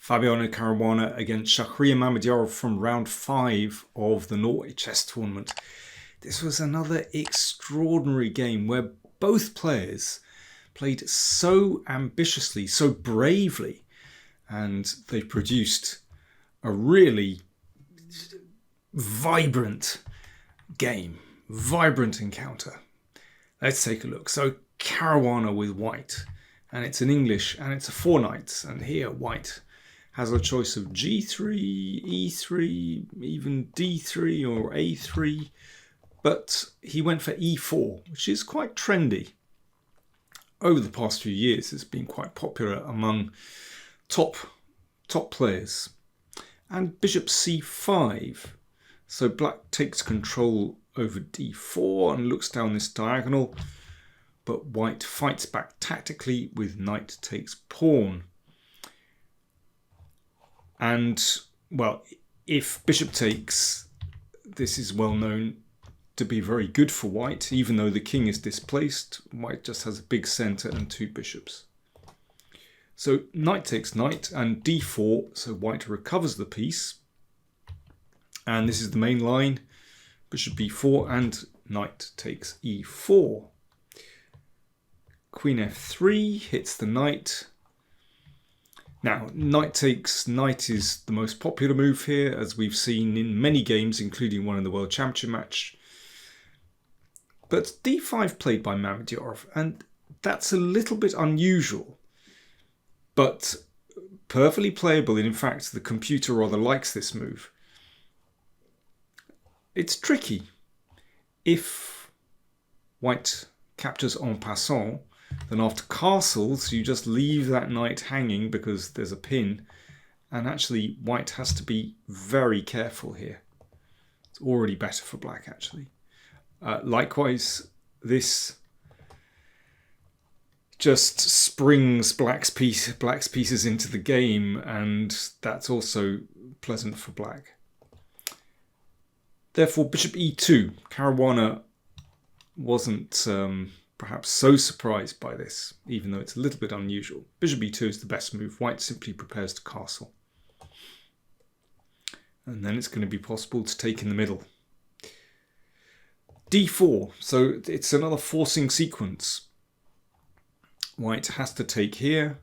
Fabiano Caruana against Shakhriyar Mamedyarov from round 5 of the Norway chess tournament. This was another extraordinary game where both players played so ambitiously, so bravely, and they produced a really vibrant game, vibrant encounter. Let's take a look. So Caruana with white, and it's in English, and it's a 4 knights, and here white has a choice of g3, e3, even d3 or a3, but he went for e4, which is quite trendy. Over the past few years, it's been quite popular among top players. And bishop c5, so black takes control over d4 and looks down this diagonal, but white fights back tactically with knight takes pawn. And, well, if bishop takes, this is well known to be very good for white. Even though the king is displaced, white just has a big centre and 2 bishops. So knight takes knight and d4, so white recovers the piece. And this is the main line, bishop b4 and knight takes e4. Queen f3 hits the knight. Now, knight takes knight is the most popular move here, as we've seen in many games, including one in the World Championship match. But d5 played by Mamedyarov, and that's a little bit unusual, but perfectly playable, and in fact the computer rather likes this move. It's tricky. If white captures en passant, then after castles you just leave that knight hanging because there's a pin, and actually white has to be very careful here. It's already better for black actually. Likewise, this just springs black's pieces into the game, and that's also pleasant for black. Therefore, bishop e2. Caruana wasn't perhaps so surprised by this, even though it's a little bit unusual. Bishop e2 is the best move. White simply prepares to castle. And then it's going to be possible to take in the middle. d4, so it's another forcing sequence. White has to take here,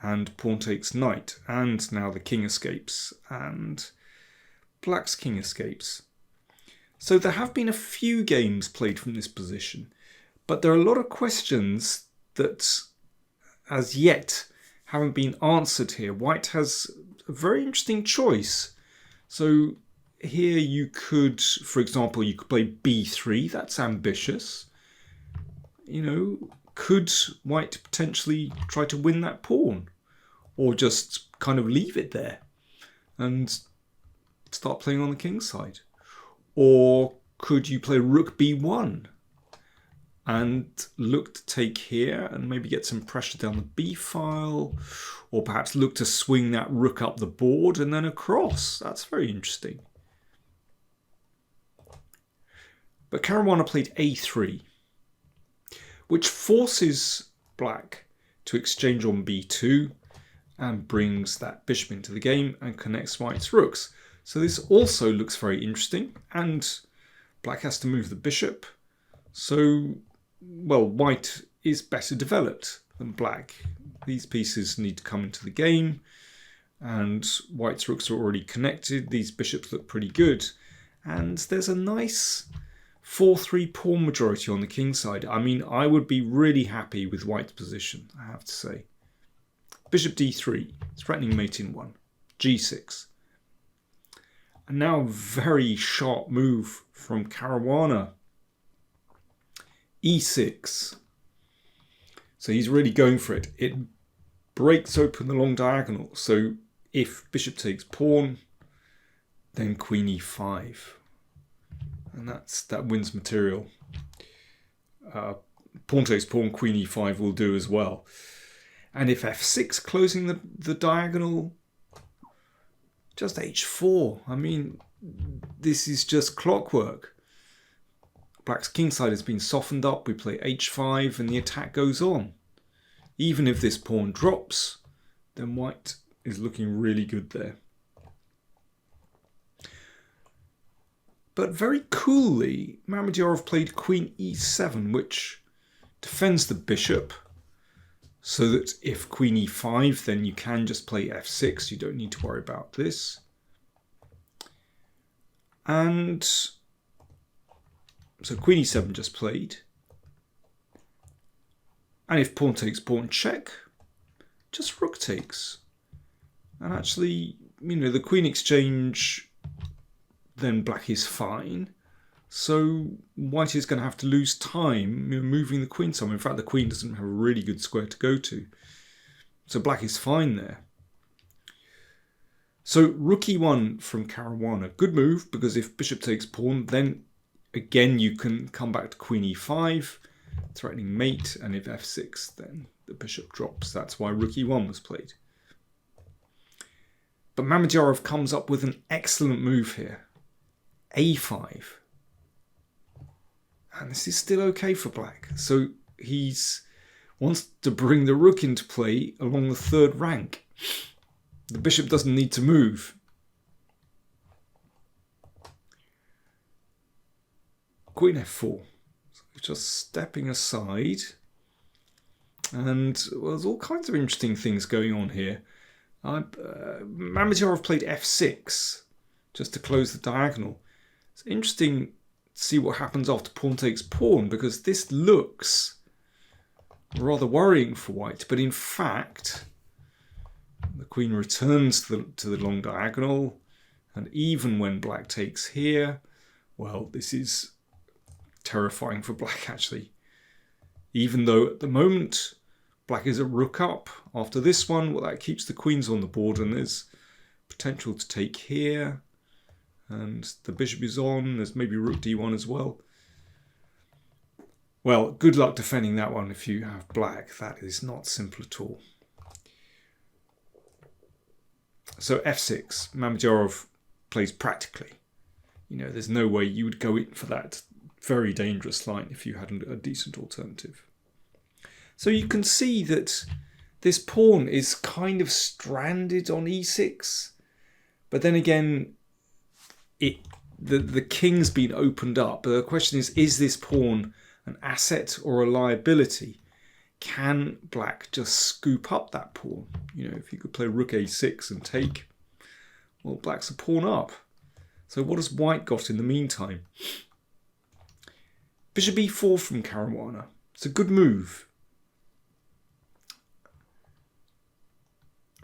and pawn takes knight, and now the king escapes, and black's king escapes. So there have been a few games played from this position, but there are a lot of questions that as yet haven't been answered here. White has a very interesting choice. So here you could, for example, you could play b3. That's ambitious. You know, could white potentially try to win that pawn? Or just kind of leave it there and start playing on the king's side? Or could you play rook b1 and look to take here and maybe get some pressure down the b file? Or perhaps look to swing that rook up the board and then across. That's very interesting. But Caruana played a3, which forces black to exchange on b2 and brings that bishop into the game and connects white's rooks. So this also looks very interesting, and black has to move the bishop. So, well, white is better developed than black. These pieces need to come into the game, and white's rooks are already connected. These bishops look pretty good, and there's a nice 4-3 pawn majority on the king side. I mean, I would be really happy with white's position, I have to say. Bishop d3, threatening mate in 1. g6. And now a very sharp move from Caruana. e6. So he's really going for it. It breaks open the long diagonal. So if bishop takes pawn, then queen e5. And that wins material. Pawn takes pawn, queen e5 will do as well. And if f6, closing the diagonal, just h4. I mean, this is just clockwork. Black's kingside has been softened up. We play h5 and the attack goes on. Even if this pawn drops, then white is looking really good there. But very coolly, Mamedyarov played queen e7, which defends the bishop, so that if queen e5, then you can just play f6. You don't need to worry about this. And so queen e7 just played. And if pawn takes pawn check, just rook takes. And actually, you know, the queen exchange, then black is fine. So white is going to have to lose time, you know, moving the queen somewhere. In fact, the queen doesn't have a really good square to go to. So black is fine there. So rook e1 from Caruana. Good move, because if bishop takes pawn, then again you can come back to queen e5, threatening mate, and if f6, then the bishop drops. That's why rook e1 was played. But Mamedyarov comes up with an excellent move here. a5. And this is still okay for black. So he's wants to bring the rook into play along the third rank. The bishop doesn't need to move. Queen f4. So just stepping aside. And well, there's all kinds of interesting things going on here. Mamedyarov played f6 just to close the diagonal. It's interesting to see what happens after pawn takes pawn, because this looks rather worrying for white. But in fact, the queen returns to the long diagonal, and even when black takes here, well, this is terrifying for black actually. Even though at the moment black is a rook up. After this one, well, that keeps the queens on the board, and there's potential to take here. And the bishop is on. There's maybe rook d1 as well. Well, good luck defending that one if you have black. That is not simple at all. So f6, Mamedyarov plays practically. You know, there's no way you would go in for that very dangerous line if you had a decent alternative. So you can see that this pawn is kind of stranded on e6. But then again, the king's been opened up. The question is this pawn an asset or a liability? Can black just scoop up that pawn? You know, if you could play rook a6 and take, well, black's a pawn up. So what has white got in the meantime? Bishop e4 from Caruana. It's a good move.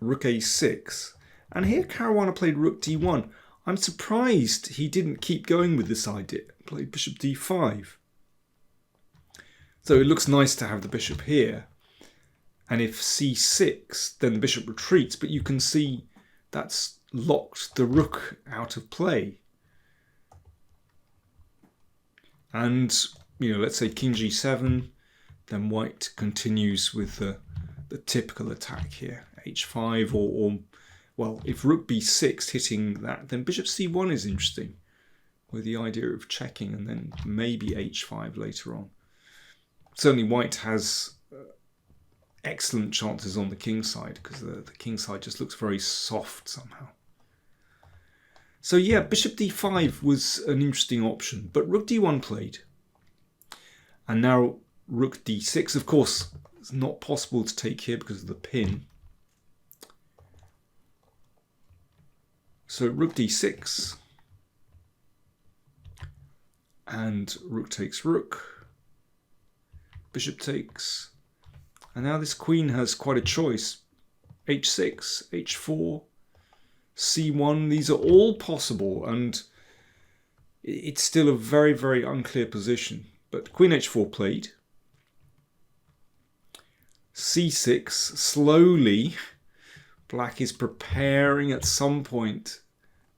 Rook a6. And here Caruana played rook d1. I'm surprised he didn't keep going with this idea. Played bishop d5. So it looks nice to have the bishop here. And if c6, then the bishop retreats. But you can see that's locked the rook out of play. And, you know, let's say king g7. Then white continues with the typical attack here. h5 or well, if rook b6 hitting that, then bishop c1 is interesting, with the idea of checking and then maybe h5 later on. Certainly white has excellent chances on the king side, because the king side just looks very soft somehow. So yeah, bishop d5 was an interesting option, but rook d1 played. And now rook d6, of course, it's not possible to take here because of the pin. So rook d6, and rook takes rook, bishop takes, and now this queen has quite a choice. h6, h4, c1, these are all possible, and it's still a very, very unclear position. But queen h4 played, c6, slowly. Black is preparing at some point,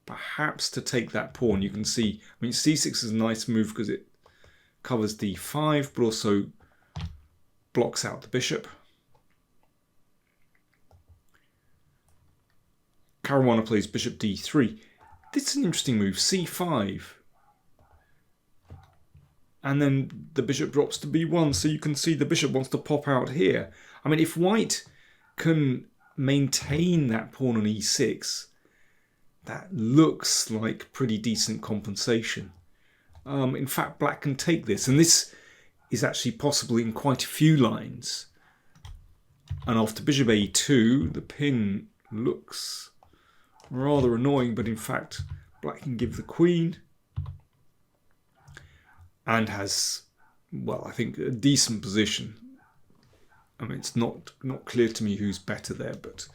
perhaps to take that pawn. You can see, I mean, c6 is a nice move because it covers d5, but also blocks out the bishop. Caruana plays bishop d3. This is an interesting move, c5. And then the bishop drops to b1, so you can see the bishop wants to pop out here. I mean, if white can maintain that pawn on e6, that looks like pretty decent compensation. In fact, black can take this, and this is actually possible in quite a few lines. And after bishop a2, the pin looks rather annoying, but in fact, black can give the queen and has, well, I think a decent position. I mean, it's not clear to me who's better there, but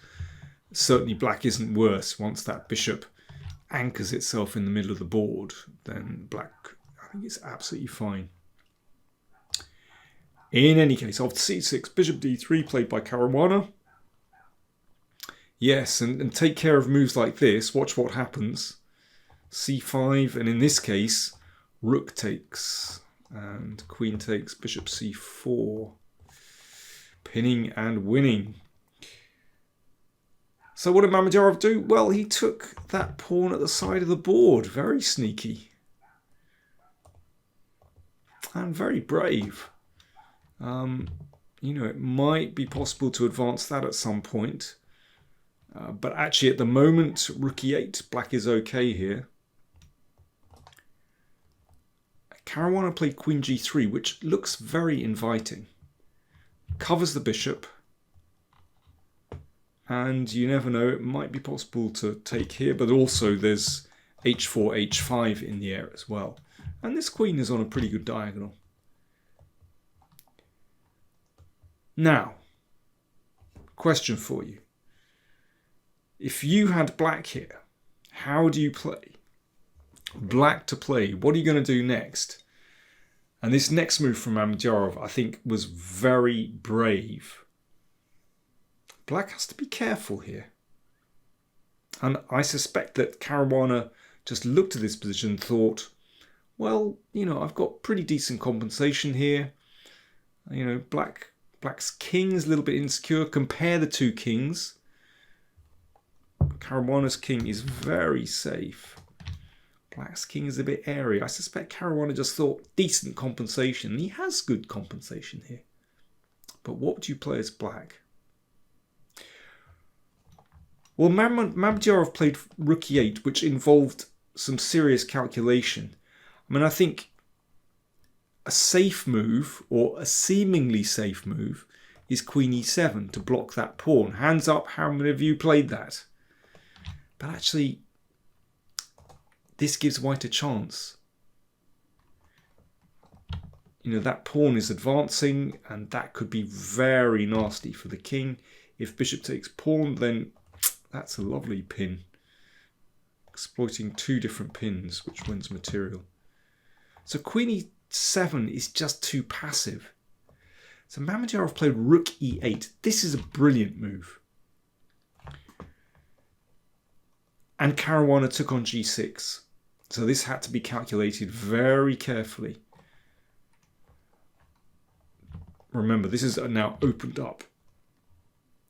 certainly black isn't worse. Once that bishop anchors itself in the middle of the board, then black, I think, it's absolutely fine. In any case, after c6, bishop d3 played by Caruana. Yes, and take care of moves like this. Watch what happens. c5, and in this case, rook takes, and queen takes, bishop c4. Pinning and winning. So what did Mamedyarov do? Well, he took that pawn at the side of the board. Very sneaky. And very brave. You know, it might be possible to advance that at some point. But actually at the moment, rook e8, black is okay here. Caruana played queen g3, which looks very inviting. Covers the bishop. And you never know, it might be possible to take here, but also there's h4, h5 in the air as well. And this queen is on a pretty good diagonal. Now, question for you. If you had black here, how do you play? Black to play, what are you going to do next? And this next move from Mamedyarov, I think, was very brave. Black has to be careful here. And I suspect that Caruana just looked at this position and thought, well, you know, I've got pretty decent compensation here. You know, black's king is a little bit insecure. Compare the two kings. Caruana's king is very safe. Black's king is a bit airy. I suspect Caruana just thought decent compensation. He has good compensation here. But what would you play as black? Well, Mamedyarov played rook e8, which involved some serious calculation. I mean, I think a safe move, or a seemingly safe move, is queen e7 to block that pawn. Hands up, how many of you played that? But actually, this gives white a chance. You know, that pawn is advancing, and that could be very nasty for the king. If bishop takes pawn, then that's a lovely pin. Exploiting two different pins, which wins material. So queen e7 is just too passive. So Mamedyarov played rook e8. This is a brilliant move. And Caruana took on g6. So this had to be calculated very carefully. Remember, this is now opened up.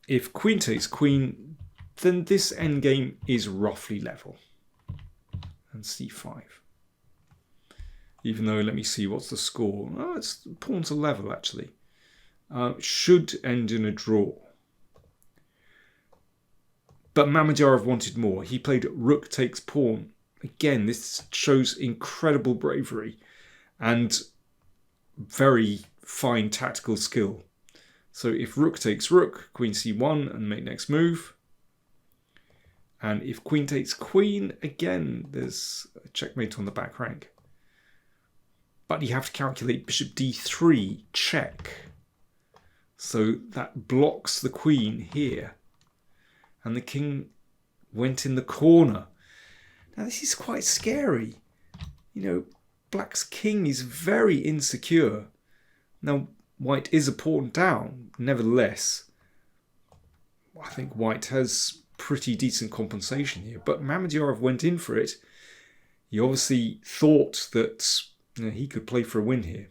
If queen takes queen, then this endgame is roughly level. And c5. Even though, let me see, what's the score? Oh, it's pawns are level, actually. Should end in a draw. But Mamedyarov wanted more. He played rook takes pawn. Again, this shows incredible bravery and very fine tactical skill. So if rook takes rook, queen c1 and make next move. And if queen takes queen, again, there's a checkmate on the back rank. But you have to calculate bishop d3, check. So that blocks the queen here. And the king went in the corner. Now this is quite scary. You know, black's king is very insecure. Now white is a pawn down. Nevertheless, I think white has pretty decent compensation here. But Mamedyarov went in for it. He obviously thought that he could play for a win here.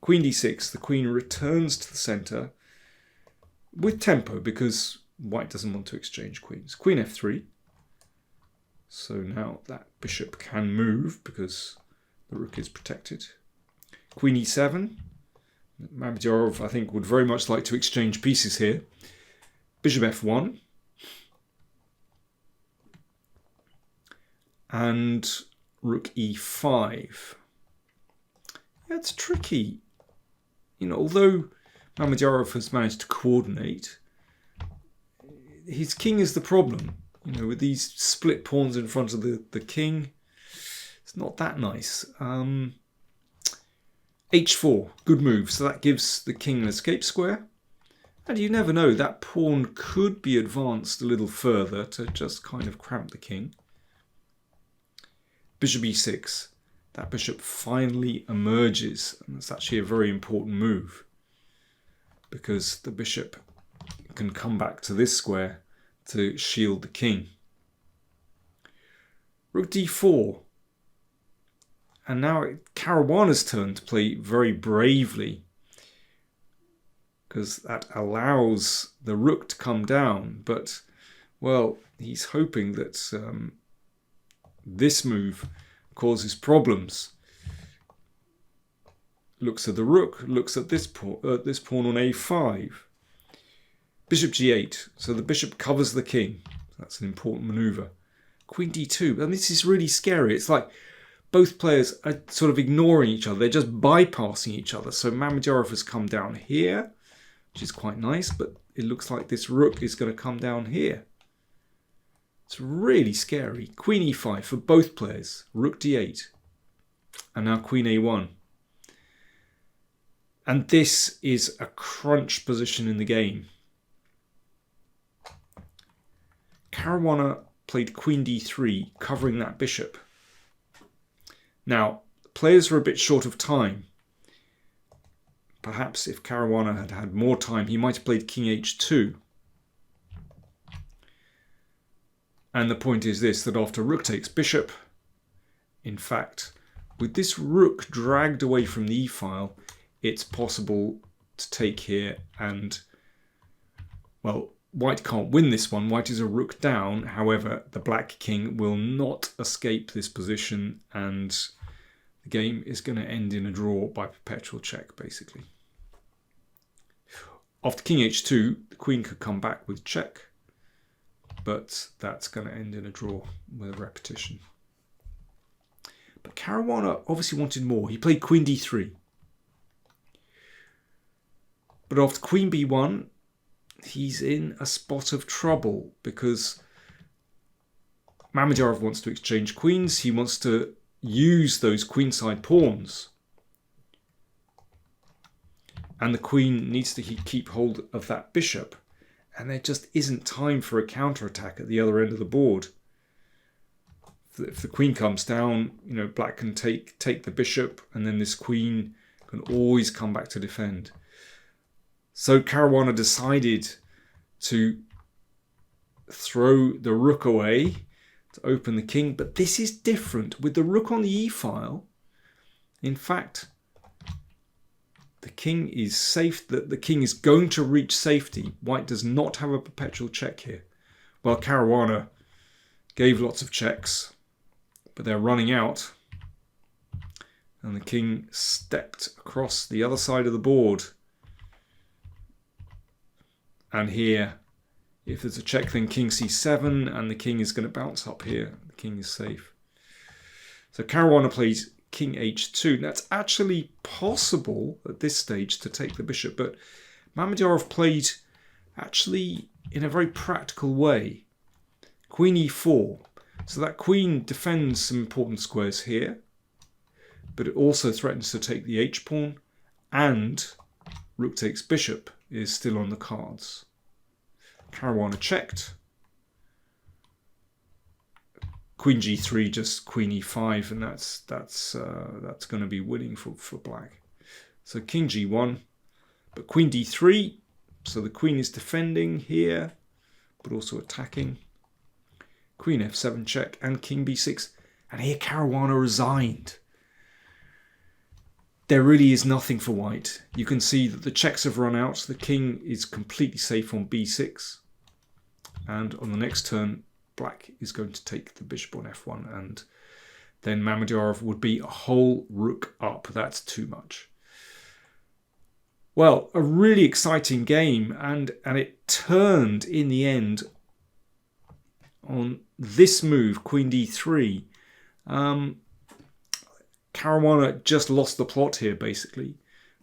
Queen d6, the queen returns to the centre with tempo because white doesn't want to exchange queens. Queen f3. So now that bishop can move because the rook is protected. Queen e7. Mamedyarov, I think, would very much like to exchange pieces here. bishop f1. And rook e5. Yeah, it's tricky. You know, although Mamedyarov has managed to coordinate, his king is the problem. You know, with these split pawns in front of the king, it's not that nice. h4, good move. So that gives the king an escape square. And you never know, that pawn could be advanced a little further to just kind of cramp the king. Bishop e6. That bishop finally emerges, and that's actually a very important move because the bishop can come back to this square to shield the king. Rook d4. And now Caruana's turn to play very bravely because that allows the rook to come down. But, well, he's hoping that this move causes problems. Looks at the rook, looks at this pawn on a5. Bishop g8, so the bishop covers the king. That's an important maneuver. Queen d2, and this is really scary. It's like both players are sort of ignoring each other. They're just bypassing each other. So Mamedyarov has come down here, which is quite nice, but it looks like this rook is going to come down here. It's really scary. Queen e5 for both players. Rook d8. And now queen a1. And this is a crunch position in the game. Caruana played queen d3, covering that bishop. Now, players are a bit short of time. Perhaps if Caruana had had more time, he might have played king h2. And the point is this, that after rook takes bishop, in fact, with this rook dragged away from the e-file, it's possible to take here and, well, white can't win this one. White is a rook down. However, the black king will not escape this position and the game is going to end in a draw by perpetual check, basically. After king h2, the queen could come back with check. But that's going to end in a draw with a repetition. But Caruana obviously wanted more. He played queen d3. But after queen b1, he's in a spot of trouble because Mamedyarov wants to exchange queens. He wants to use those queenside pawns. And the queen needs to keep hold of that bishop. And there just isn't time for a counterattack at the other end of the board. If the queen comes down, you know, black can take the bishop, and then this queen can always come back to defend. So Caruana decided to throw the rook away to open the king, but this is different. With the rook on the e-file, in fact, the king is safe, that the king is going to reach safety. White does not have a perpetual check here. Well, Caruana gave lots of checks, but they're running out. And the king stepped across the other side of the board. And here, if there's a check, then king c7, and the king is going to bounce up here. The king is safe. So Caruana plays king h2. That's actually possible at this stage to take the bishop, but Mamedyarov played actually in a very practical way. Queen e4. So that queen defends some important squares here, but it also threatens to take the h-pawn, and rook takes bishop is still on the cards. Caruana checked. Queen g3, just queen e5, and that's going to be winning for black. So king g1, but queen d3. So the queen is defending here, but also attacking. Queen f7 check, and king b6. And here Caruana resigned. There really is nothing for white. You can see that the checks have run out. The king is completely safe on b6. And on the next turn, black is going to take the bishop on f1, and then Mamedyarov would be a whole rook up. That's too much. Well, a really exciting game, and it turned in the end on this move, Queen d3. Caruana just lost the plot here, basically.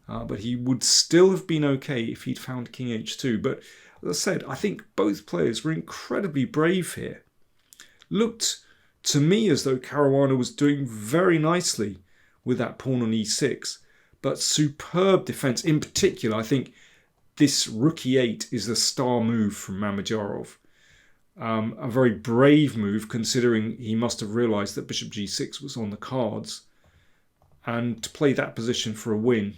But he would still have been okay if he'd found King h2. But as I said, I think both players were incredibly brave here. Looked to me as though Caruana was doing very nicely with that pawn on e6. But superb defense. In particular, I think this rook e8 is the star move from Mamedyarov. A very brave move, considering he must have realised that bishop g6 was on the cards. And to play that position for a win,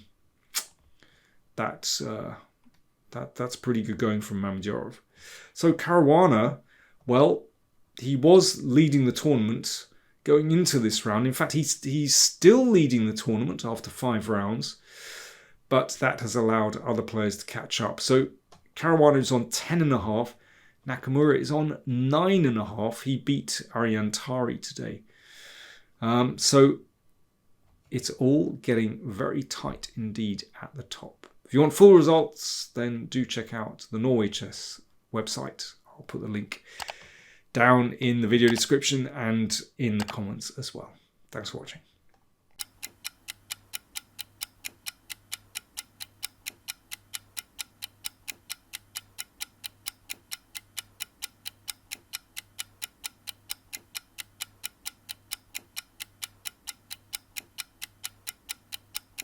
that's pretty good going from Mamedyarov. So Caruana, well, he was leading the tournament going into this round. In fact, he's still leading the tournament after 5 rounds, but that has allowed other players to catch up. So Caruana is on 10.5. Nakamura is on 9.5. He beat Ariantari today. So it's all getting very tight indeed at the top. If you want full results, then do check out the Norway Chess website. I'll put the link down in the video description and in the comments as well. Thanks for watching.